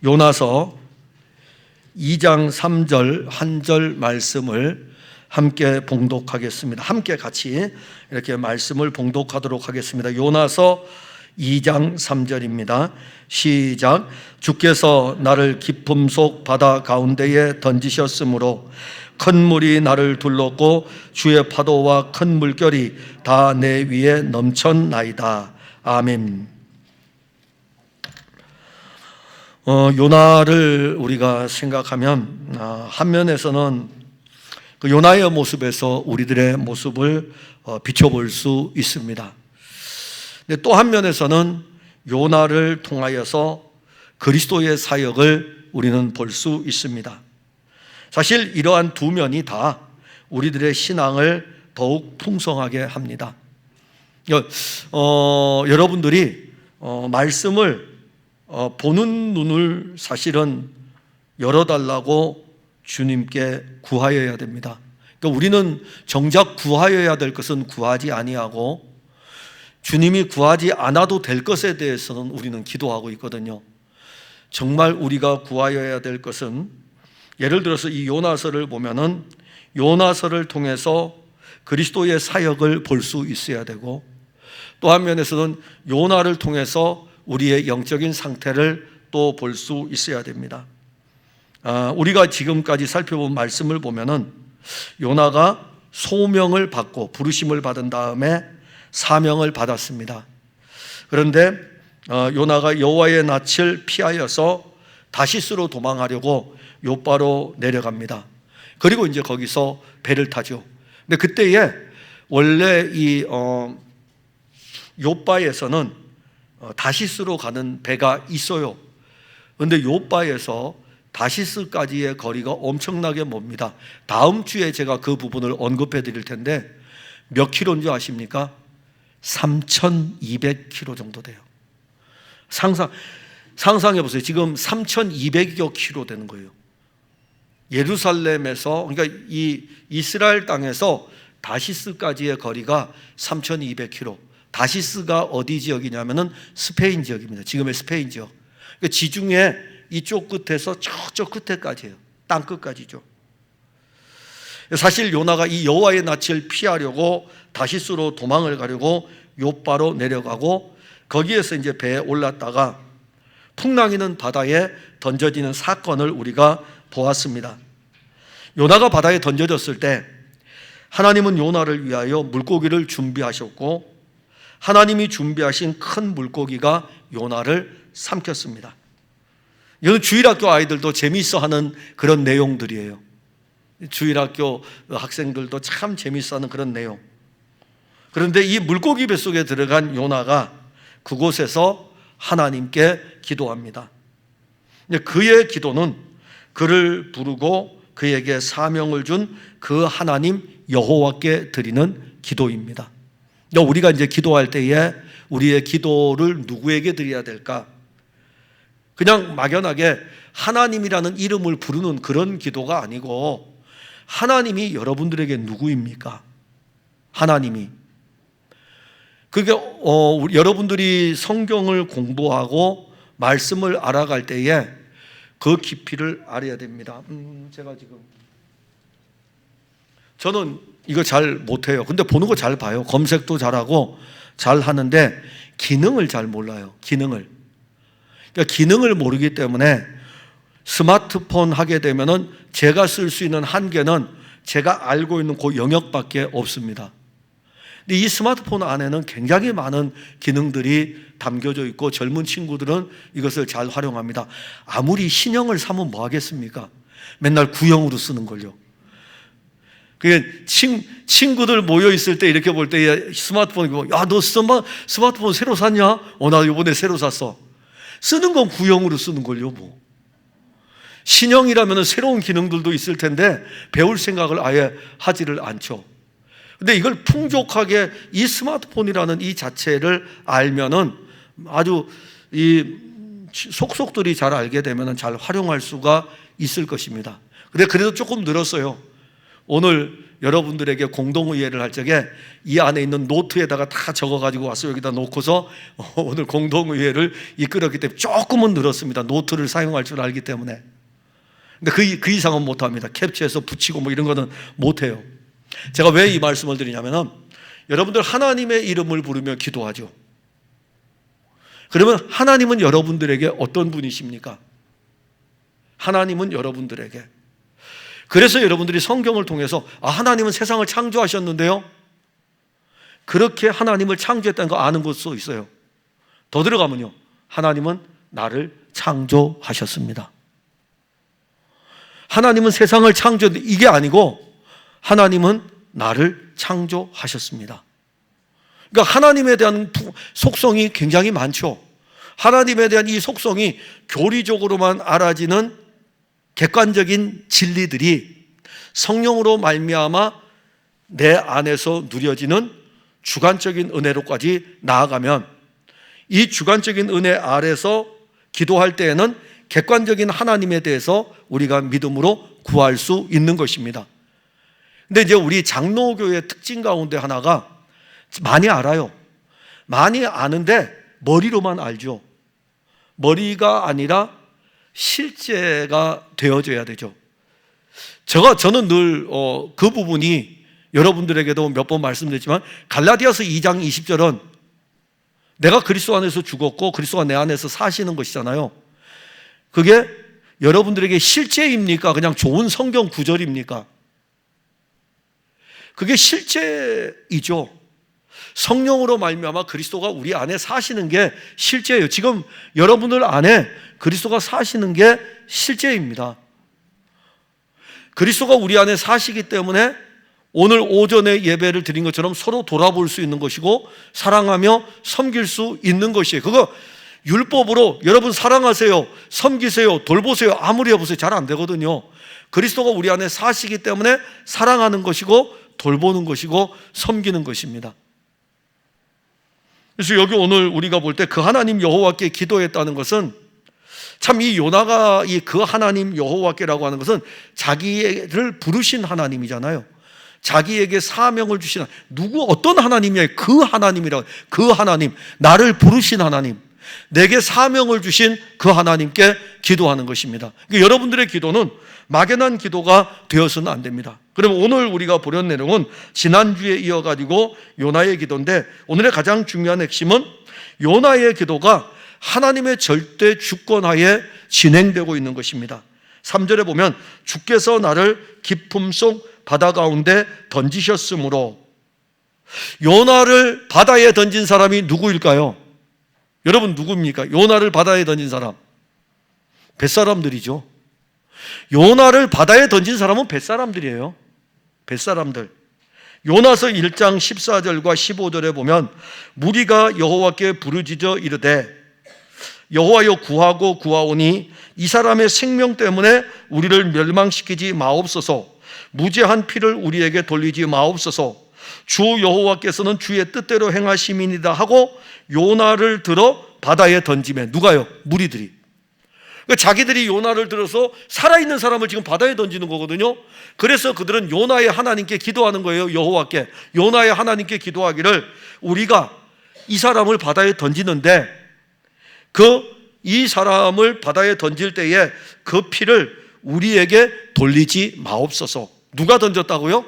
요나서 2장 3절 한 절 말씀을 함께 봉독하겠습니다. 함께 같이 이렇게 말씀을 봉독하도록 하겠습니다. 요나서 2장 3절입니다. 시작. 주께서 나를 깊음 속 바다 가운데에 던지셨으므로 큰 물이 나를 둘렀고 주의 파도와 큰 물결이 다 내 위에 넘쳤나이다. 아멘. 요나를 우리가 생각하면 한 면에서는 그 요나의 모습에서 우리들의 모습을 비춰볼 수 있습니다. 근데 또 한 면에서는 요나를 통하여서 그리스도의 사역을 우리는 볼 수 있습니다. 사실 이러한 두 면이 다 우리들의 신앙을 더욱 풍성하게 합니다. 여러분들이 말씀을 보는 눈을 사실은 열어달라고 주님께 구하여야 됩니다. 그러니까 우리는 정작 구하여야 될 것은 구하지 아니하고 주님이 구하지 않아도 될 것에 대해서는 우리는 기도하고 있거든요. 정말 우리가 구하여야 될 것은, 예를 들어서 이 요나서를 보면은 요나서를 통해서 그리스도의 사역을 볼 수 있어야 되고, 또 한 면에서는 요나를 통해서 우리의 영적인 상태를 또 볼 수 있어야 됩니다. 우리가 지금까지 살펴본 말씀을 보면은 요나가 소명을 받고 부르심을 받은 다음에 사명을 받았습니다. 그런데 요나가 여호와의 낯을 피하여서 다시스로 도망하려고 요바로 내려갑니다. 그리고 이제 거기서 배를 타죠. 근데 그때에 원래 이 요바에서는 다시스로 가는 배가 있어요. 그런데 요바에서 다시스까지의 거리가 엄청나게 멉니다. 다음 주에 제가 그 부분을 언급해 드릴 텐데 몇 킬로인 줄 아십니까? 3,200km 정도 돼요. 상상해 보세요. 지금 3,200여 킬로 되는 거예요. 예루살렘에서, 그러니까 이 이스라엘 땅에서 다시스까지의 거리가 3,200km. 다시스가 어디 지역이냐면은 스페인 지역입니다. 지금의 스페인 지역. 그러니까 지중해 이쪽 끝에서 저쪽 끝에까지예요. 땅 끝까지죠. 사실 요나가 이 여호와의 낯을 피하려고 다시스로 도망을 가려고 요바로 내려가고, 거기에서 이제 배에 올랐다가 풍랑이는 바다에 던져지는 사건을 우리가 보았습니다. 요나가 바다에 던져졌을 때 하나님은 요나를 위하여 물고기를 준비하셨고, 하나님이 준비하신 큰 물고기가 요나를 삼켰습니다. 이건 주일학교 아이들도 재미있어하는 그런 내용들이에요. 주일학교 학생들도 참 재미있어하는 그런 내용. 그런데 이 물고기 뱃속에 들어간 요나가 그곳에서 하나님께 기도합니다. 그의 기도는 그를 부르고 그에게 사명을 준 그 하나님 여호와께 드리는 기도입니다. 우리가 이제 기도할 때에 우리의 기도를 누구에게 드려야 될까? 그냥 막연하게 하나님이라는 이름을 부르는 그런 기도가 아니고, 하나님이 여러분들에게 누구입니까? 하나님이. 그게 여러분들이 성경을 공부하고 말씀을 알아갈 때에 그 깊이를 알아야 됩니다. 저는 이거 잘 못해요. 근데 보는 거 잘 봐요. 검색도 잘하고 잘 하는데 기능을 잘 몰라요. 기능을. 그러니까 기능을 모르기 때문에 스마트폰 하게 되면은 제가 쓸 수 있는 한계는 제가 알고 있는 그 영역밖에 없습니다. 근데 이 스마트폰 안에는 굉장히 많은 기능들이 담겨져 있고 젊은 친구들은 이것을 잘 활용합니다. 아무리 신형을 사면 뭐 하겠습니까? 맨날 구형으로 쓰는 걸요. 그게 친구들 모여 있을 때 이렇게 볼 때 스마트폰 보고, 야, 너 스마트폰 새로 샀냐? 나 이번에 새로 샀어. 쓰는 건 구형으로 쓰는 걸요, 뭐. 신형이라면 새로운 기능들도 있을 텐데 배울 생각을 아예 하지를 않죠. 근데 이걸 풍족하게 이 스마트폰이라는 이 자체를 알면은 아주 이 속속들이 잘 알게 되면은 잘 활용할 수가 있을 것입니다. 근데 그래도 조금 늘었어요. 오늘 여러분들에게 공동의회를 할 적에 이 안에 있는 노트에다가 다 적어가지고 와서 여기다 놓고서 오늘 공동의회를 이끌었기 때문에 조금은 늘었습니다. 노트를 사용할 줄 알기 때문에. 근데 그 이상은 못합니다. 캡처해서 붙이고 뭐 이런 거는 못해요. 제가 왜 이 말씀을 드리냐면은 여러분들 하나님의 이름을 부르며 기도하죠. 그러면 하나님은 여러분들에게 어떤 분이십니까? 하나님은 여러분들에게. 그래서 여러분들이 성경을 통해서 하나님은 세상을 창조하셨는데요, 그렇게 하나님을 창조했다는 거 아는 것도 있어요. 더 들어가면요, 하나님은 나를 창조하셨습니다. 하나님은 세상을 창조했는데 이게 아니고 하나님은 나를 창조하셨습니다. 그러니까 하나님에 대한 속성이 굉장히 많죠. 하나님에 대한 이 속성이 교리적으로만 알아지는 객관적인 진리들이 성령으로 말미암아 내 안에서 누려지는 주관적인 은혜로까지 나아가면, 이 주관적인 은혜 아래서 기도할 때에는 객관적인 하나님에 대해서 우리가 믿음으로 구할 수 있는 것입니다. 근데 이제 우리 장로교의 특징 가운데 하나가, 많이 알아요. 많이 아는데 머리로만 알죠. 머리가 아니라 실제가 되어져야 되죠. 저는 늘 그 부분이 여러분들에게도 몇 번 말씀드렸지만, 갈라디아서 2장 20절은 내가 그리스도 안에서 죽었고 그리스도가 내 안에서 사시는 것이잖아요. 그게 여러분들에게 실제입니까? 그냥 좋은 성경 구절입니까? 그게 실제이죠. 성령으로 말미암아 그리스도가 우리 안에 사시는 게 실제예요. 지금 여러분들 안에 그리스도가 사시는 게 실제입니다. 그리스도가 우리 안에 사시기 때문에 오늘 오전에 예배를 드린 것처럼 서로 돌아볼 수 있는 것이고 사랑하며 섬길 수 있는 것이에요. 그거 율법으로 여러분 사랑하세요, 섬기세요, 돌보세요 아무리 해보세요, 잘 안 되거든요. 그리스도가 우리 안에 사시기 때문에 사랑하는 것이고 돌보는 것이고 섬기는 것입니다. 그래서 여기 오늘 우리가 볼 때 그 하나님 여호와께 기도했다는 것은, 참 이 요나가 이 그 하나님 여호와께라고 하는 것은 자기를 부르신 하나님이잖아요. 자기에게 사명을 주신 누구 어떤 하나님이야? 그 하나님이라고. 그 하나님, 나를 부르신 하나님, 내게 사명을 주신 그 하나님께 기도하는 것입니다. 그러니까 여러분들의 기도는 막연한 기도가 되어서는 안 됩니다. 그럼 오늘 우리가 보려는 내용은 지난주에 이어가지고 요나의 기도인데, 오늘의 가장 중요한 핵심은 요나의 기도가 하나님의 절대 주권하에 진행되고 있는 것입니다. 3절에 보면 주께서 나를 깊음 속 바다 가운데 던지셨으므로. 요나를 바다에 던진 사람이 누구일까요? 여러분 누구입니까? 요나를 바다에 던진 사람, 뱃사람들이죠. 요나를 바다에 던진 사람은 뱃사람들이에요. 뱃사람들. 요나서 1장 14절과 15절에 보면 무리가 여호와께 부르짖어 이르되 여호와여 구하고 구하오니 이 사람의 생명 때문에 우리를 멸망시키지 마옵소서. 무죄한 피를 우리에게 돌리지 마옵소서. 주 여호와께서는 주의 뜻대로 행하심이니이다 하고 요나를 들어 바다에 던지매. 누가요? 무리들이. 그러니까 자기들이 요나를 들어서 살아있는 사람을 지금 바다에 던지는 거거든요. 그래서 그들은 요나의 하나님께 기도하는 거예요. 여호와께, 요나의 하나님께 기도하기를, 우리가 이 사람을 바다에 던지는데 이 사람을 바다에 던질 때에 그 피를 우리에게 돌리지 마옵소서. 누가 던졌다고요?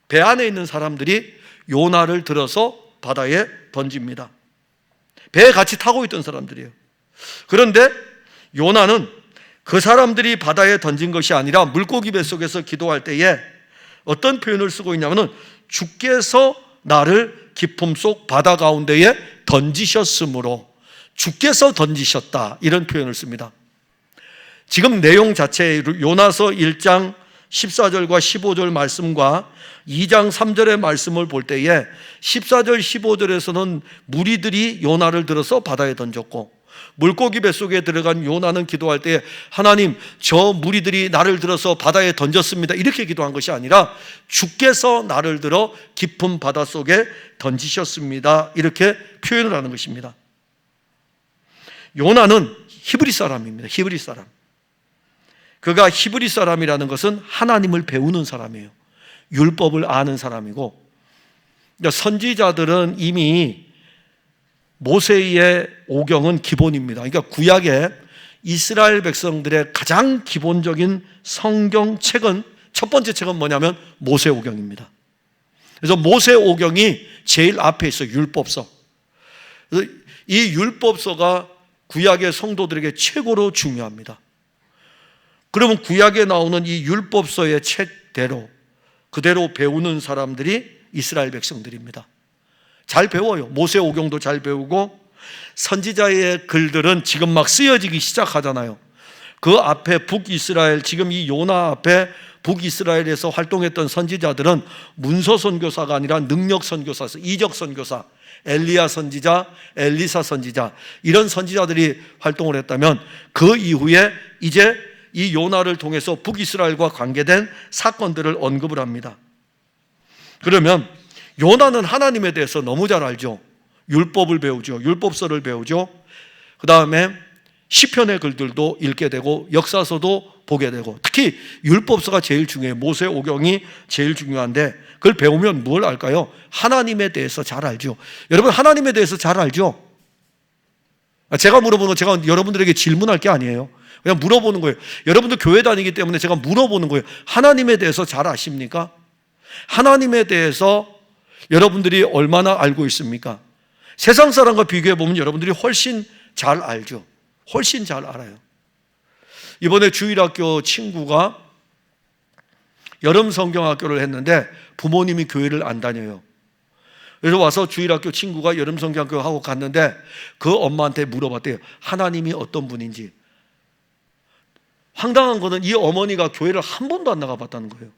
배 안에 있는 사람들이 요나를 들어서 바다에 던집니다. 배에 같이 타고 있던 사람들이에요. 그런데 요나는 그 사람들이 바다에 던진 것이 아니라 물고기 뱃속에서 기도할 때에 어떤 표현을 쓰고 있냐면은 주께서 나를 깊음 속 바다 가운데에 던지셨으므로, 주께서 던지셨다, 이런 표현을 씁니다. 지금 내용 자체에 요나서 1장 14절과 15절 말씀과 2장 3절의 말씀을 볼 때에 14절 15절에서는 무리들이 요나를 들어서 바다에 던졌고, 물고기 뱃속에 들어간 요나는 기도할 때 하나님, 저 무리들이 나를 들어서 바다에 던졌습니다, 이렇게 기도한 것이 아니라 주께서 나를 들어 깊은 바닷속에 던지셨습니다, 이렇게 표현을 하는 것입니다. 요나는 히브리 사람입니다. 히브리 사람. 그가 히브리 사람이라는 것은 하나님을 배우는 사람이에요. 율법을 아는 사람이고, 그러니까 선지자들은 이미 모세의 오경은 기본입니다. 그러니까 구약의 이스라엘 백성들의 가장 기본적인 성경책은, 첫 번째 책은 뭐냐면 모세오경입니다. 그래서 모세오경이 제일 앞에 있어, 율법서. 그래서 이 율법서가 구약의 성도들에게 최고로 중요합니다. 그러면 구약에 나오는 이 율법서의 책대로 그대로 배우는 사람들이 이스라엘 백성들입니다. 잘 배워요. 모세오경도 잘 배우고, 선지자의 글들은 지금 막 쓰여지기 시작하잖아요. 그 앞에 북이스라엘, 지금 이 요나 앞에 북이스라엘에서 활동했던 선지자들은 문서 선교사가 아니라 능력 선교사, 이적 선교사, 엘리야 선지자, 엘리사 선지자, 이런 선지자들이 활동을 했다면, 그 이후에 이제 이 요나를 통해서 북이스라엘과 관계된 사건들을 언급을 합니다. 그러면 요나는 하나님에 대해서 너무 잘 알죠. 율법을 배우죠. 율법서를 배우죠. 그 다음에 시편의 글들도 읽게 되고 역사서도 보게 되고, 특히 율법서가 제일 중요해요. 모세오경이 제일 중요한데, 그걸 배우면 뭘 알까요? 하나님에 대해서 잘 알죠. 여러분, 하나님에 대해서 잘 알죠? 제가 물어보는 거, 제가 여러분들에게 질문할 게 아니에요. 그냥 물어보는 거예요. 여러분들 교회 다니기 때문에 제가 물어보는 거예요. 하나님에 대해서 잘 아십니까? 하나님에 대해서 여러분들이 얼마나 알고 있습니까? 세상 사람과 비교해 보면 여러분들이 훨씬 잘 알죠. 훨씬 잘 알아요. 이번에 주일학교 친구가 여름 성경학교를 했는데 부모님이 교회를 안 다녀요. 그래서 와서 주일학교 친구가 여름 성경학교 하고 갔는데 그 엄마한테 물어봤대요. 하나님이 어떤 분인지. 황당한 거는 이 어머니가 교회를 한 번도 안 나가봤다는 거예요.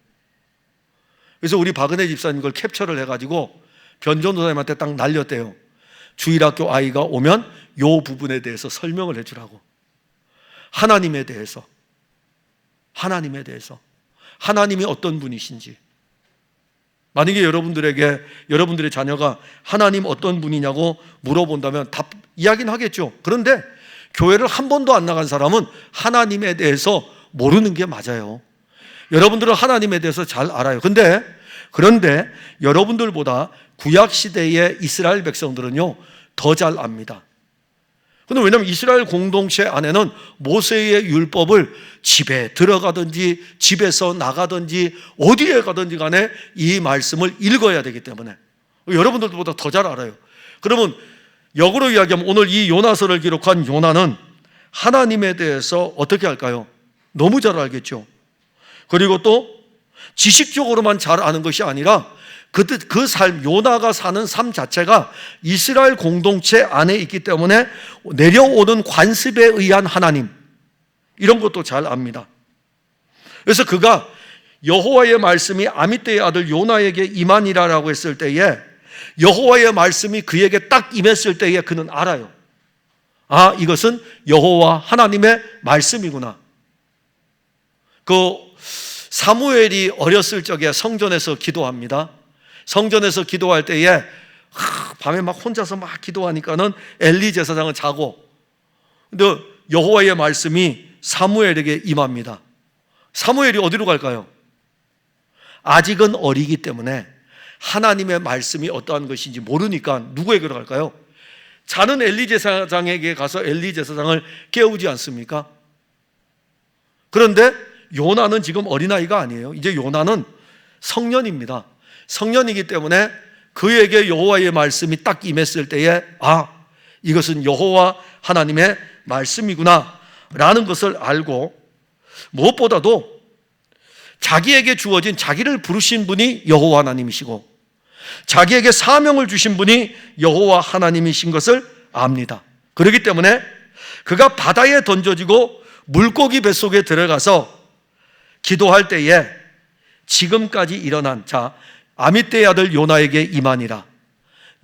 그래서 우리 박은혜 집사님 그걸 캡처를 해가지고 변전도사님한테 딱 날렸대요. 주일학교 아이가 오면 요 부분에 대해서 설명을 해주라고. 하나님에 대해서, 하나님이 어떤 분이신지. 만약에 여러분들의 자녀가 하나님 어떤 분이냐고 물어본다면 답 이야기는 하겠죠. 그런데 교회를 한 번도 안 나간 사람은 하나님에 대해서 모르는 게 맞아요. 여러분들은 하나님에 대해서 잘 알아요. 그런데 여러분들보다 구약시대의 이스라엘 백성들은요, 더 잘 압니다. 근데 왜냐하면 이스라엘 공동체 안에는 모세의 율법을 집에 들어가든지 집에서 나가든지 어디에 가든지 간에 이 말씀을 읽어야 되기 때문에 여러분들보다 더 잘 알아요. 그러면 역으로 이야기하면 오늘 이 요나서를 기록한 요나는 하나님에 대해서 어떻게 할까요? 너무 잘 알겠죠. 그리고 또 지식적으로만 잘 아는 것이 아니라 그 삶, 요나가 사는 삶 자체가 이스라엘 공동체 안에 있기 때문에 내려오는 관습에 의한 하나님, 이런 것도 잘 압니다. 그래서 그가 여호와의 말씀이 아미떼의 아들 요나에게 임하니라라고 했을 때에 여호와의 말씀이 그에게 딱 임했을 때에 그는 알아요. 아, 이것은 여호와 하나님의 말씀이구나. 사무엘이 어렸을 적에 성전에서 기도합니다. 성전에서 기도할 때에 밤에 막 혼자서 막 기도하니까는 엘리 제사장은 자고, 근데 여호와의 말씀이 사무엘에게 임합니다. 사무엘이 어디로 갈까요? 아직은 어리기 때문에 하나님의 말씀이 어떠한 것인지 모르니까 누구에게로 갈까요? 자는 엘리 제사장에게 가서 엘리 제사장을 깨우지 않습니까? 그런데 요나는 지금 어린아이가 아니에요. 이제 요나는 성년입니다. 성년이기 때문에 그에게 여호와의 말씀이 딱 임했을 때에 아, 이것은 여호와 하나님의 말씀이구나 라는 것을 알고, 무엇보다도 자기에게 주어진, 자기를 부르신 분이 여호와 하나님이시고 자기에게 사명을 주신 분이 여호와 하나님이신 것을 압니다. 그렇기 때문에 그가 바다에 던져지고 물고기 뱃속에 들어가서 기도할 때에 지금까지 일어난, 아미떼의 아들 요나에게 임하니라.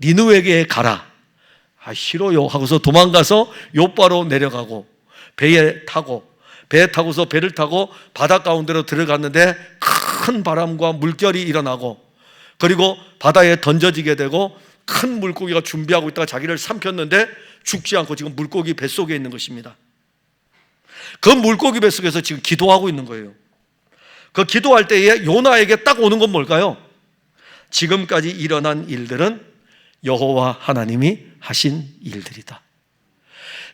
니느웨에 가라. 아, 싫어요 하고서 도망가서 요바로 내려가고 배에 타고서 배를 타고 바다 가운데로 들어갔는데 큰 바람과 물결이 일어나고, 그리고 바다에 던져지게 되고 큰 물고기가 준비하고 있다가 자기를 삼켰는데 죽지 않고 지금 물고기 뱃속에 있는 것입니다. 그 물고기 뱃속에서 지금 기도하고 있는 거예요. 그 기도할 때에 요나에게 딱 오는 건 뭘까요? 지금까지 일어난 일들은 여호와 하나님이 하신 일들이다.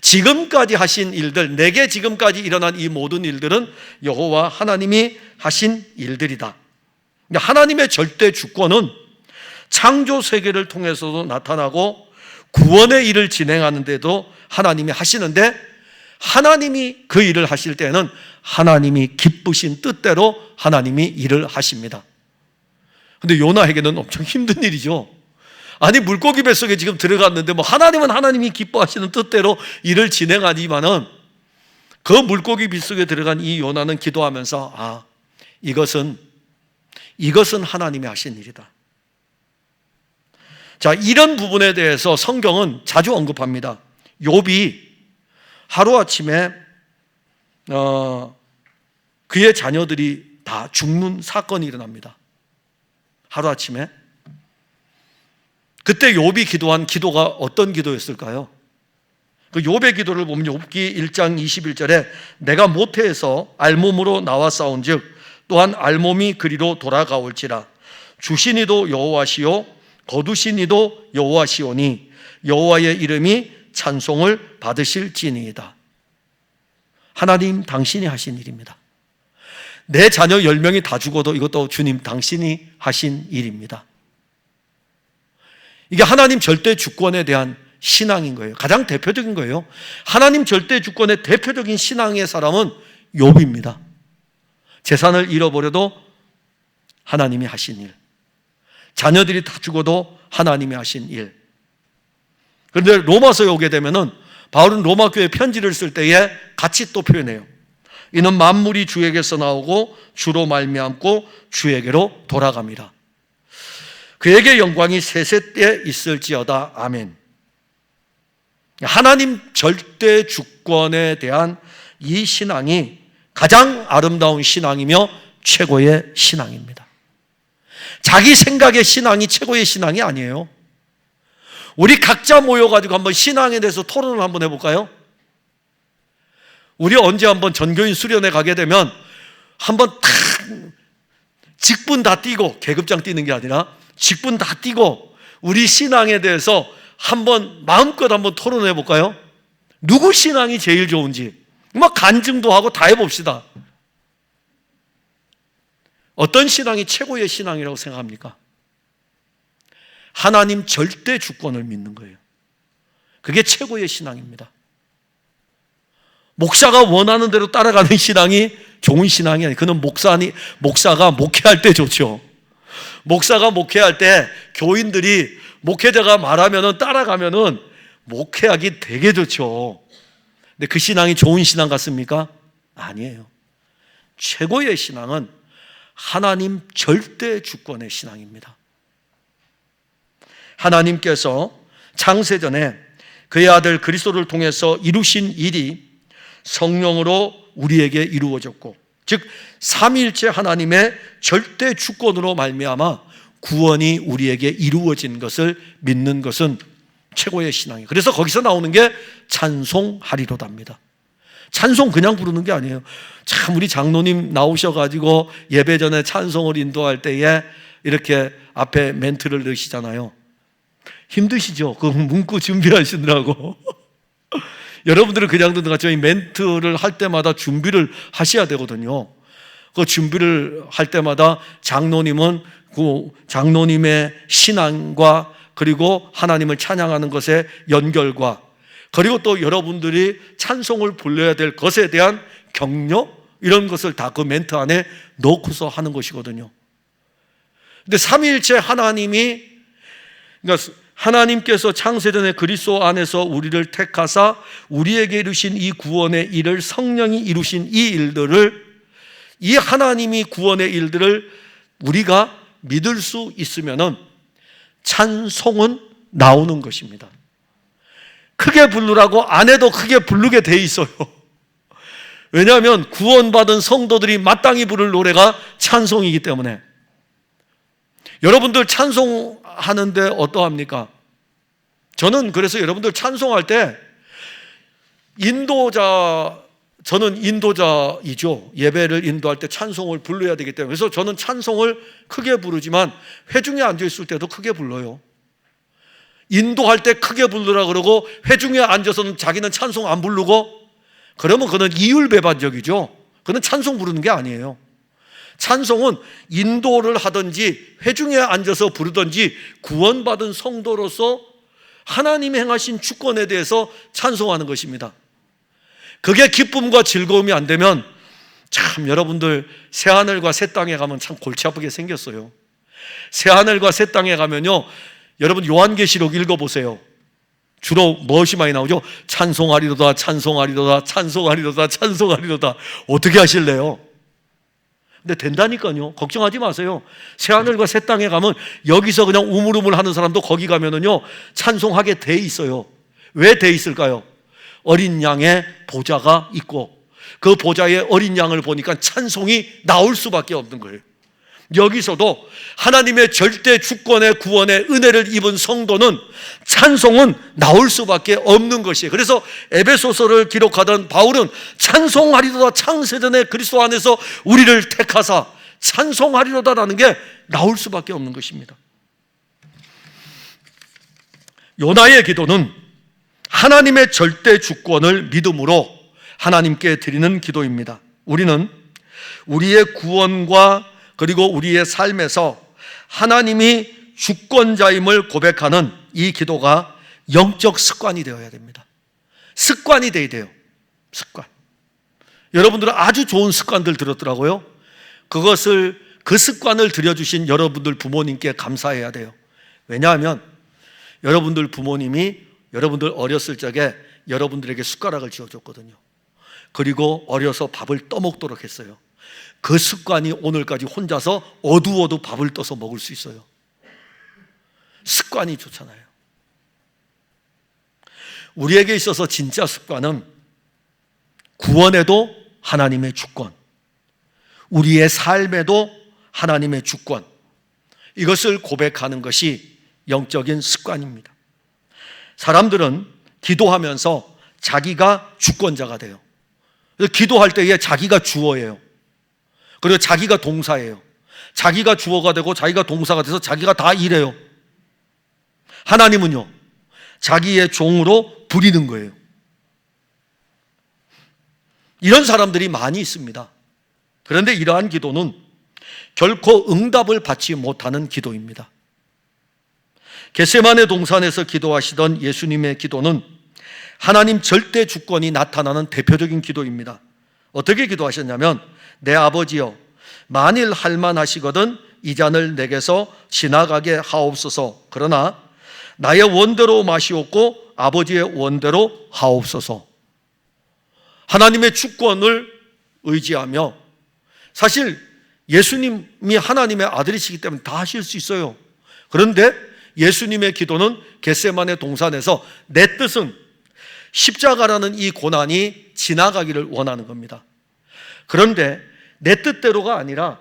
지금까지 하신 일들, 내게 지금까지 일어난 이 모든 일들은 여호와 하나님이 하신 일들이다. 하나님의 절대 주권은 창조 세계를 통해서도 나타나고 구원의 일을 진행하는 데도 하나님이 하시는데, 하나님이 그 일을 하실 때는 하나님이 기쁘신 뜻대로 하나님이 일을 하십니다. 근데 요나에게는 엄청 힘든 일이죠. 아니, 물고기 뱃속에 지금 들어갔는데 하나님은 하나님이 기뻐하시는 뜻대로 일을 진행하지만은, 그 물고기 뱃속에 들어간 이 요나는 기도하면서 이것은 하나님이 하신 일이다. 자, 이런 부분에 대해서 성경은 자주 언급합니다. 욥이 하루아침에 그의 자녀들이 다 죽는 사건이 일어납니다. 하루아침에. 그때 욥이 기도한 기도가 어떤 기도였을까요? 그 욥의 기도를 보면 욥기 1장 21절에 내가 모태에서 알몸으로 나와 싸운즉 또한 알몸이 그리로 돌아가올지라 주신 이도 여호와시요 거두신 이도 여호와시오니 여호와의 이름이 찬송을 받으실지니이다. 하나님 당신이 하신 일입니다. 내 자녀 10명이 다 죽어도 이것도 주님 당신이 하신 일입니다. 이게 하나님 절대 주권에 대한 신앙인 거예요. 가장 대표적인 거예요. 하나님 절대 주권의 대표적인 신앙의 사람은 욥입니다. 재산을 잃어버려도 하나님이 하신 일, 자녀들이 다 죽어도 하나님이 하신 일. 그런데 로마서에 오게 되면은 바울은 로마 교회 편지를 쓸 때에 같이 또 표현해요. 이는 만물이 주에게서 나오고 주로 말미암고 주에게로 돌아갑니다. 그에게 영광이 세세때 있을지어다. 아멘. 하나님 절대 주권에 대한 이 신앙이 가장 아름다운 신앙이며 최고의 신앙입니다. 자기 생각의 신앙이 최고의 신앙이 아니에요. 우리 각자 모여가지고 한번 신앙에 대해서 토론을 한번 해볼까요? 우리 언제 한번 전교인 수련회 가게 되면 한번 탁 직분 다 띄고, 계급장 띄는 게 아니라 직분 다 띄고 우리 신앙에 대해서 한번 마음껏 한번 토론해 볼까요? 누구 신앙이 제일 좋은지 막 간증도 하고 다 해봅시다. 어떤 신앙이 최고의 신앙이라고 생각합니까? 하나님 절대 주권을 믿는 거예요. 그게 최고의 신앙입니다. 목사가 원하는 대로 따라가는 신앙이 좋은 신앙이 아니에요. 그는 목사가 목회할 때 좋죠. 목사가 목회할 때 교인들이 목회자가 말하면은 따라가면은 목회하기 되게 좋죠. 근데 그 신앙이 좋은 신앙 같습니까? 아니에요. 최고의 신앙은 하나님 절대 주권의 신앙입니다. 하나님께서 창세전에 그의 아들 그리스도를 통해서 이루신 일이 성령으로 우리에게 이루어졌고, 즉 삼위일체 하나님의 절대 주권으로 말미암아 구원이 우리에게 이루어진 것을 믿는 것은 최고의 신앙이에요. 그래서 거기서 나오는 게 찬송하리로답니다. 찬송 그냥 부르는 게 아니에요. 참 우리 장로님 나오셔가지고 예배 전에 찬송을 인도할 때에 이렇게 앞에 멘트를 넣으시잖아요. 힘드시죠? 그 문구 준비하시느라고. 여러분들은 그냥 듣는 것처럼 멘트를 할 때마다 준비를 하셔야 되거든요. 그 준비를 할 때마다 장로님은 그 장로님의 신앙과 그리고 하나님을 찬양하는 것의 연결과 그리고 또 여러분들이 찬송을 불러야 될 것에 대한 격려 이런 것을 다 그 멘트 안에 넣고서 하는 것이거든요. 근데 삼위일체 하나님이, 그러니까 하나님께서 창세전에 그리스도 안에서 우리를 택하사 우리에게 이루신 이 구원의 일을, 성령이 이루신 이 일들을, 이 하나님이 구원의 일들을 우리가 믿을 수 있으면은 찬송은 나오는 것입니다. 크게 부르라고 안 해도 크게 부르게 돼 있어요. 왜냐하면 구원받은 성도들이 마땅히 부를 노래가 찬송이기 때문에. 여러분들 찬송하는데 어떠합니까? 저는 그래서 여러분들 찬송할 때 인도자처럼 저는 인도자이죠. 예배를 인도할 때 찬송을 불러야 되기 때문에. 그래서 저는 찬송을 크게 부르지만 회중에 앉아있을 때도 크게 불러요. 인도할 때 크게 부르라 그러고 회중에 앉아서는 자기는 찬송 안 부르고, 그러면 그는 이율배반적이죠. 그는 찬송 부르는 게 아니에요. 찬송은 인도를 하든지 회중에 앉아서 부르든지 구원받은 성도로서 하나님이 행하신 주권에 대해서 찬송하는 것입니다. 그게 기쁨과 즐거움이 안 되면 참 여러분들 새하늘과 새 땅에 가면 참 골치 아프게 생겼어요. 새하늘과 새 땅에 가면요, 여러분 요한계시록 읽어보세요. 주로 무엇이 많이 나오죠? 찬송하리로다, 찬송하리로다, 찬송하리로다, 찬송하리로다. 어떻게 하실래요? 근데 된다니까요. 걱정하지 마세요. 새하늘과 새 땅에 가면 여기서 그냥 우물우물 하는 사람도 거기 가면은요 찬송하게 돼 있어요. 왜 돼 있을까요? 어린 양의 보좌가 있고 그 보좌에 어린 양을 보니까 찬송이 나올 수밖에 없는 거예요. 여기서도 하나님의 절대 주권의 구원의 은혜를 입은 성도는 찬송은 나올 수밖에 없는 것이에요. 그래서 에베소서를 기록하던 바울은 찬송하리로다, 창세전에 그리스도 안에서 우리를 택하사 찬송하리로다라는 게 나올 수밖에 없는 것입니다. 요나의 기도는 하나님의 절대 주권을 믿음으로 하나님께 드리는 기도입니다. 우리는 우리의 구원과 그리고 우리의 삶에서 하나님이 주권자임을 고백하는 이 기도가 영적 습관이 되어야 됩니다. 습관이 되어야 돼요. 습관. 여러분들은 아주 좋은 습관들 들었더라고요. 그 습관을 들여주신 여러분들 부모님께 감사해야 돼요. 왜냐하면 여러분들 부모님이 여러분들 어렸을 적에 여러분들에게 숟가락을 쥐어줬거든요. 그리고 어려서 밥을 떠먹도록 했어요. 그 습관이 오늘까지 혼자서 어두워도 밥을 떠서 먹을 수 있어요. 습관이 좋잖아요. 우리에게 있어서 진짜 습관은 구원에도 하나님의 주권, 우리의 삶에도 하나님의 주권, 이것을 고백하는 것이 영적인 습관입니다. 사람들은 기도하면서 자기가 주권자가 돼요. 기도할 때에 자기가 주어예요. 그리고 자기가 동사예요. 자기가 주어가 되고 자기가 동사가 돼서 자기가 다 일해요. 하나님은요, 자기의 종으로 부리는 거예요. 이런 사람들이 많이 있습니다. 그런데 이러한 기도는 결코 응답을 받지 못하는 기도입니다. 겟세마네 동산에서 기도하시던 예수님의 기도는 하나님 절대 주권이 나타나는 대표적인 기도입니다. 어떻게 기도하셨냐면, 내 아버지여, 만일 할만하시거든 이 잔을 내게서 지나가게 하옵소서. 그러나 나의 원대로 마시옵고 아버지의 원대로 하옵소서. 하나님의 주권을 의지하며, 사실 예수님이 하나님의 아들이시기 때문에 다 하실 수 있어요. 그런데 예수님의 기도는 겟세마네 동산에서 내 뜻은 십자가라는 이 고난이 지나가기를 원하는 겁니다. 그런데 내 뜻대로가 아니라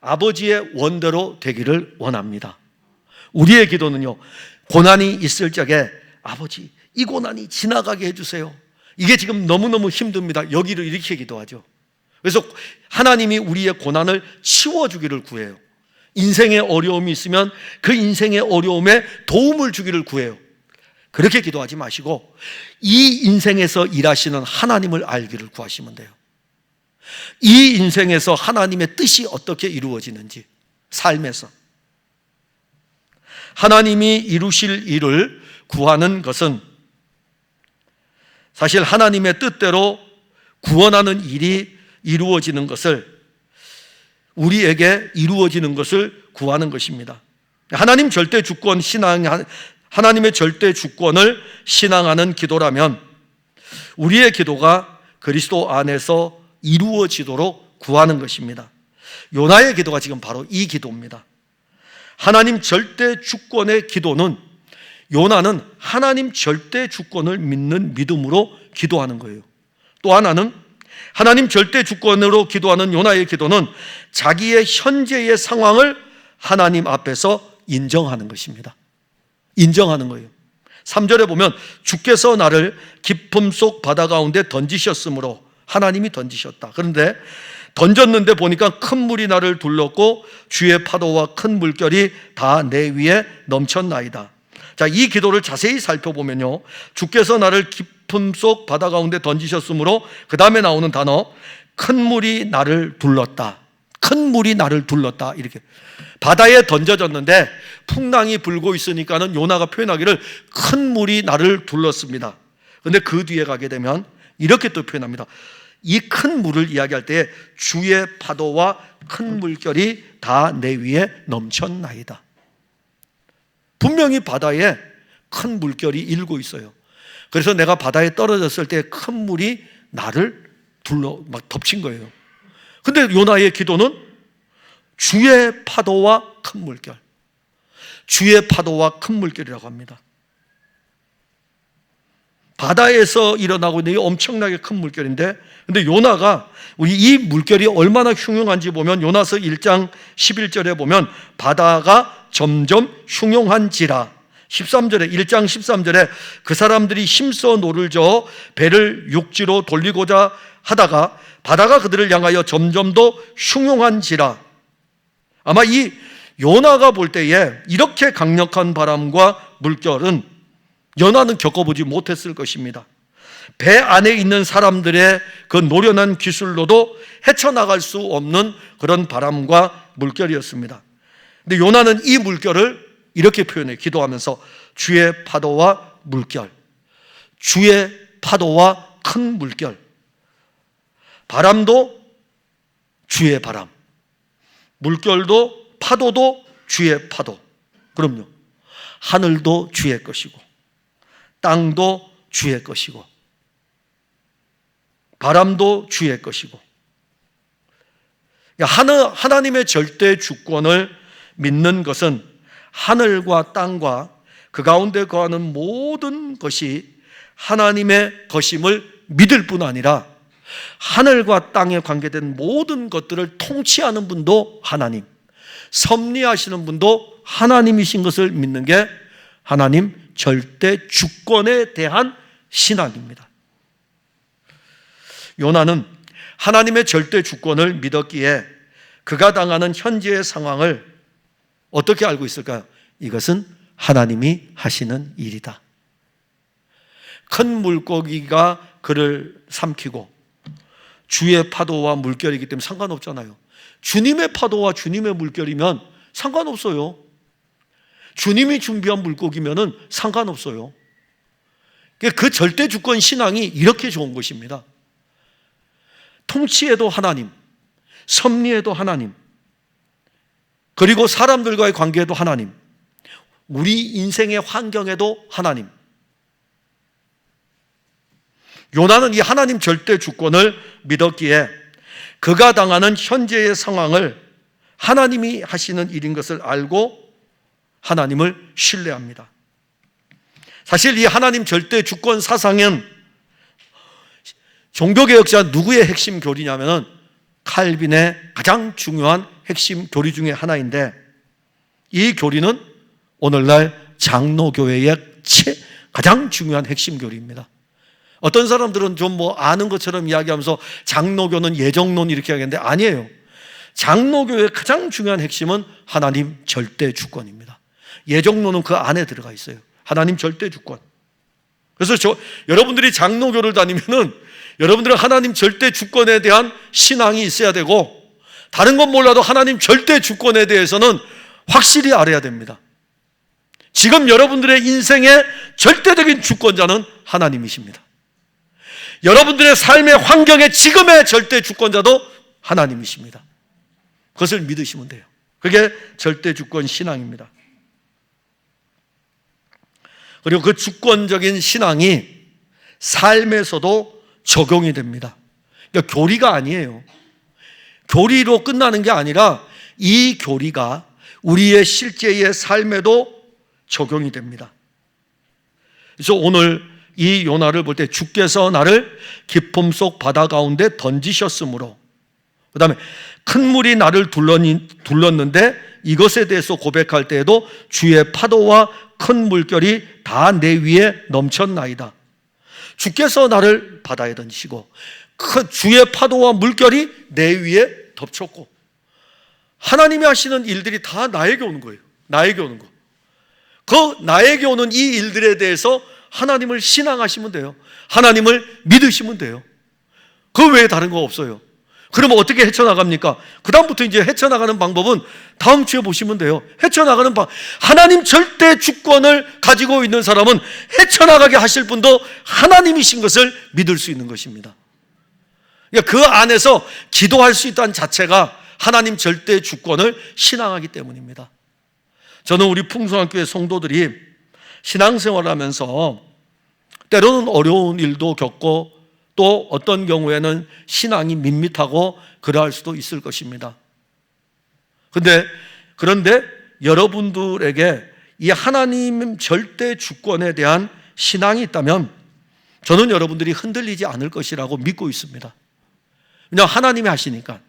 아버지의 원대로 되기를 원합니다. 우리의 기도는요, 고난이 있을 적에 아버지, 이 고난이 지나가게 해주세요. 이게 지금 너무너무 힘듭니다. 여기를 이렇게 기도하죠. 그래서 하나님이 우리의 고난을 치워주기를 구해요. 인생의 어려움이 있으면 그 인생의 어려움에 도움을 주기를 구해요. 그렇게 기도하지 마시고 이 인생에서 일하시는 하나님을 알기를 구하시면 돼요. 이 인생에서 하나님의 뜻이 어떻게 이루어지는지, 삶에서 하나님이 이루실 일을 구하는 것은 사실 하나님의 뜻대로 구원하는 일이 이루어지는 것을, 우리에게 이루어지는 것을 구하는 것입니다. 하나님 절대 주권 하나님의 절대 주권을 신앙하는 기도라면 우리의 기도가 그리스도 안에서 이루어지도록 구하는 것입니다. 요나의 기도가 지금 바로 이 기도입니다. 하나님 절대 주권의 기도는, 요나는 하나님 절대 주권을 믿는 믿음으로 기도하는 거예요. 또 하나는 하나님 절대 주권으로 기도하는 요나의 기도는 자기의 현재의 상황을 하나님 앞에서 인정하는 것입니다. 인정하는 거예요. 3절에 보면 주께서 나를 깊음 속 바다 가운데 던지셨으므로 하나님이 던지셨다. 그런데 던졌는데 보니까 큰 물이 나를 둘렀고 주의 파도와 큰 물결이 다 내 위에 넘쳤나이다. 자, 이 기도를 자세히 살펴보면요, 주께서 나를 깊음 속 바다 가운데 던지셨으므로 그 다음에 나오는 단어, 큰 물이 나를 둘렀다. 큰 물이 나를 둘렀다. 이렇게 바다에 던져졌는데 풍랑이 불고 있으니까는 요나가 표현하기를 큰 물이 나를 둘렀습니다. 그런데 그 뒤에 가게 되면 이렇게 또 표현합니다. 이 큰 물을 이야기할 때 주의 파도와 큰 물결이 다 내 위에 넘쳤나이다. 분명히 바다에 큰 물결이 일고 있어요. 그래서 내가 바다에 떨어졌을 때 큰 물이 나를 막 덮친 거예요. 근데 요나의 기도는 주의 파도와 큰 물결, 주의 파도와 큰 물결이라고 합니다. 바다에서 일어나고 있는 이 엄청나게 큰 물결인데, 근데 요나가 이 물결이 얼마나 흉흉한지 보면 요나서 1장 11절에 보면 바다가 점점 흉흉한지라, 13절에 1장 13절에 그 사람들이 힘써 노를 저어 배를 육지로 돌리고자 하다가 바다가 그들을 향하여 점점 더 흉흉한지라. 아마 이 요나가 볼 때에 이렇게 강력한 바람과 물결은 요나는 겪어보지 못했을 것입니다. 배 안에 있는 사람들의 그 노련한 기술로도 헤쳐나갈 수 없는 그런 바람과 물결이었습니다. 근데 요나는 이 물결을 이렇게 표현해, 기도하면서 주의 파도와 물결, 주의 파도와 큰 물결, 바람도 주의 바람, 물결도 파도도 주의 파도. 그럼요, 하늘도 주의 것이고 땅도 주의 것이고 바람도 주의 것이고. 하나님의 절대 주권을 믿는 것은 하늘과 땅과 그 가운데 거하는 모든 것이 하나님의 것임을 믿을 뿐 아니라 하늘과 땅에 관계된 모든 것들을 통치하는 분도 하나님, 섭리하시는 분도 하나님이신 것을 믿는 게 하나님 절대 주권에 대한 신앙입니다. 요나는 하나님의 절대 주권을 믿었기에 그가 당하는 현재의 상황을 어떻게 알고 있을까요? 이것은 하나님이 하시는 일이다. 큰 물고기가 그를 삼키고 주의 파도와 물결이기 때문에 상관없잖아요. 주님의 파도와 주님의 물결이면 상관없어요. 주님이 준비한 물고기면은 상관없어요. 그 절대 주권 신앙이 이렇게 좋은 것입니다. 통치에도 하나님, 섭리에도 하나님, 그리고 사람들과의 관계에도 하나님, 우리 인생의 환경에도 하나님. 요나는 이 하나님 절대 주권을 믿었기에 그가 당하는 현재의 상황을 하나님이 하시는 일인 것을 알고 하나님을 신뢰합니다. 사실 이 하나님 절대 주권 사상은 종교개혁자 누구의 핵심 교리냐면 칼빈의 가장 중요한 핵심 교리 중에 하나인데, 이 교리는 오늘날 장로교회의 가장 중요한 핵심 교리입니다. 어떤 사람들은 좀 아는 것처럼 이야기하면서 장로교는 예정론 이렇게 하겠는데 아니에요. 장로교의 가장 중요한 핵심은 하나님 절대 주권입니다. 예정론은 그 안에 들어가 있어요. 하나님 절대 주권. 그래서 여러분들이 장로교를 다니면은 여러분들은 하나님 절대 주권에 대한 신앙이 있어야 되고, 다른 건 몰라도 하나님 절대 주권에 대해서는 확실히 알아야 됩니다. 지금 여러분들의 인생의 절대적인 주권자는 하나님이십니다. 여러분들의 삶의 환경의 지금의 절대 주권자도 하나님이십니다. 그것을 믿으시면 돼요. 그게 절대 주권 신앙입니다. 그리고 그 주권적인 신앙이 삶에서도 적용이 됩니다. 그러니까 교리가 아니에요. 교리로 끝나는 게 아니라 이 교리가 우리의 실제의 삶에도 적용이 됩니다. 그래서 오늘 이 요나를 볼 때 주께서 나를 깊음 속 바다 가운데 던지셨으므로, 그 다음에 큰 물이 나를 둘렀는데 이것에 대해서 고백할 때에도 주의 파도와 큰 물결이 다 내 위에 넘쳤나이다. 주께서 나를 바다에 던지시고 큰 주의 파도와 물결이 내 위에 덮쳤고, 하나님이 하시는 일들이 다 나에게 오는 거예요. 나에게 오는 거. 그 나에게 오는 이 일들에 대해서 하나님을 신앙하시면 돼요. 하나님을 믿으시면 돼요. 그 외에 다른 거 없어요. 그러면 어떻게 헤쳐나갑니까? 그 다음부터 이제 헤쳐나가는 방법은 다음 주에 보시면 돼요. 헤쳐나가는 하나님 절대 주권을 가지고 있는 사람은 헤쳐나가게 하실 분도 하나님이신 것을 믿을 수 있는 것입니다. 그러니까 그 안에서 기도할 수 있다는 자체가 하나님 절대 주권을 신앙하기 때문입니다. 저는 우리 풍성학교의 성도들이 신앙생활을 하면서 때로는 어려운 일도 겪고 또 어떤 경우에는 신앙이 밋밋하고 그러할 수도 있을 것입니다. 그런데 여러분들에게 이 하나님 절대 주권에 대한 신앙이 있다면 저는 여러분들이 흔들리지 않을 것이라고 믿고 있습니다. 왜냐하면 하나님이 하시니까.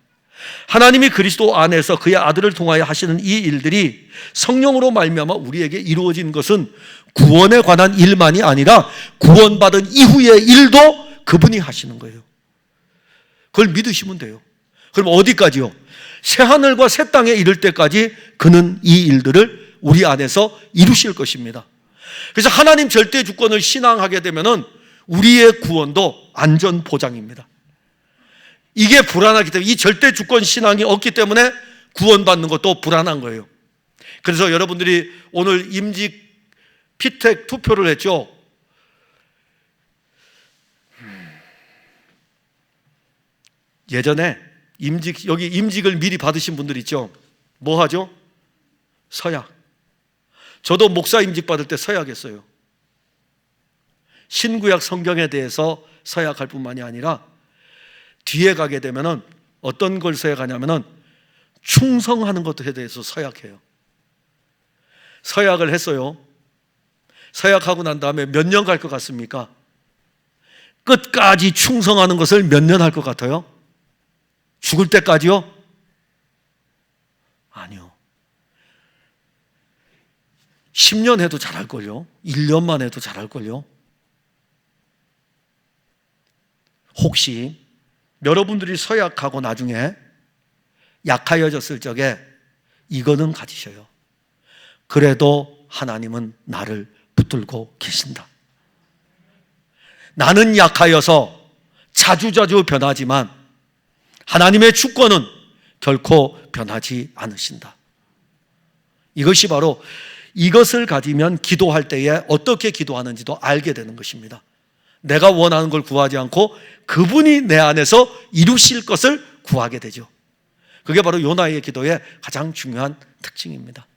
하나님이 그리스도 안에서 그의 아들을 통하여 하시는 이 일들이 성령으로 말미암아 우리에게 이루어진 것은 구원에 관한 일만이 아니라 구원받은 이후의 일도 그분이 하시는 거예요. 그걸 믿으시면 돼요. 그럼 어디까지요? 새하늘과 새 땅에 이를 때까지 그는 이 일들을 우리 안에서 이루실 것입니다. 그래서 하나님 절대 주권을 신앙하게 되면은 우리의 구원도 안전 보장입니다. 이게 불안하기 때문에, 이 절대 주권 신앙이 없기 때문에 구원받는 것도 불안한 거예요. 그래서 여러분들이 오늘 임직 피택 투표를 했죠. 예전에 여기 임직을 미리 받으신 분들 있죠. 뭐 하죠? 서약. 저도 목사 임직 받을 때 서약했어요. 신구약 성경에 대해서 서약할 뿐만이 아니라 뒤에 가게 되면은 어떤 걸 서약하냐면은 충성하는 것에 대해서 서약해요. 서약을 했어요. 서약하고 난 다음에 몇 년 갈 것 같습니까? 끝까지 충성하는 것을 몇 년 할 것 같아요? 죽을 때까지요? 아니요. 10년 해도 잘할걸요? 1년만 해도 잘할걸요? 혹시 여러분들이 서약하고 나중에 약하여졌을 적에 이거는 가지셔요. 그래도 하나님은 나를 붙들고 계신다. 나는 약하여서 자주자주 변하지만 하나님의 주권은 결코 변하지 않으신다. 이것이 바로, 이것을 가지면 기도할 때에 어떻게 기도하는지도 알게 되는 것입니다. 내가 원하는 걸 구하지 않고 그분이 내 안에서 이루실 것을 구하게 되죠. 그게 바로 요나의 기도의 가장 중요한 특징입니다.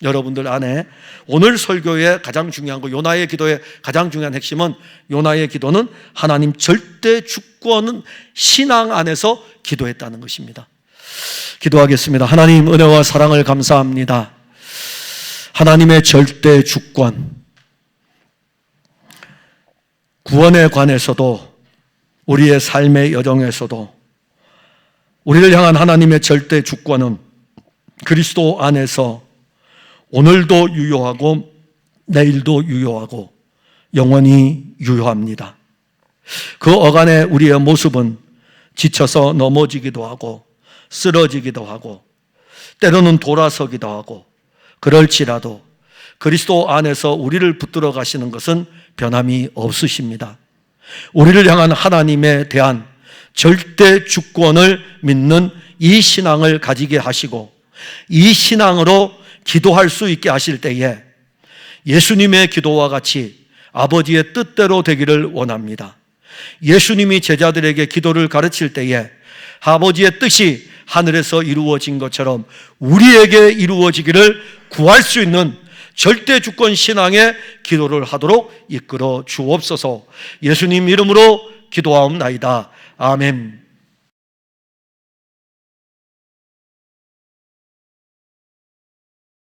여러분들 안에 오늘 설교의 가장 중요한 거, 요나의 기도의 가장 중요한 핵심은, 요나의 기도는 하나님 절대 주권은 신앙 안에서 기도했다는 것입니다. 기도하겠습니다. 하나님, 은혜와 사랑을 감사합니다. 하나님의 절대 주권, 구원에 관해서도 우리의 삶의 여정에서도 우리를 향한 하나님의 절대 주권은 그리스도 안에서 오늘도 유효하고 내일도 유효하고 영원히 유효합니다. 그 어간의 우리의 모습은 지쳐서 넘어지기도 하고 쓰러지기도 하고 때로는 돌아서기도 하고, 그럴지라도 그리스도 안에서 우리를 붙들어 가시는 것은 변함이 없으십니다. 우리를 향한 하나님에 대한 절대 주권을 믿는 이 신앙을 가지게 하시고 이 신앙으로 기도할 수 있게 하실 때에 예수님의 기도와 같이 아버지의 뜻대로 되기를 원합니다. 예수님이 제자들에게 기도를 가르칠 때에 아버지의 뜻이 하늘에서 이루어진 것처럼 우리에게 이루어지기를 구할 수 있는 절대 주권 신앙의 기도를 하도록 이끌어 주옵소서. 예수님 이름으로 기도하옵나이다. 아멘.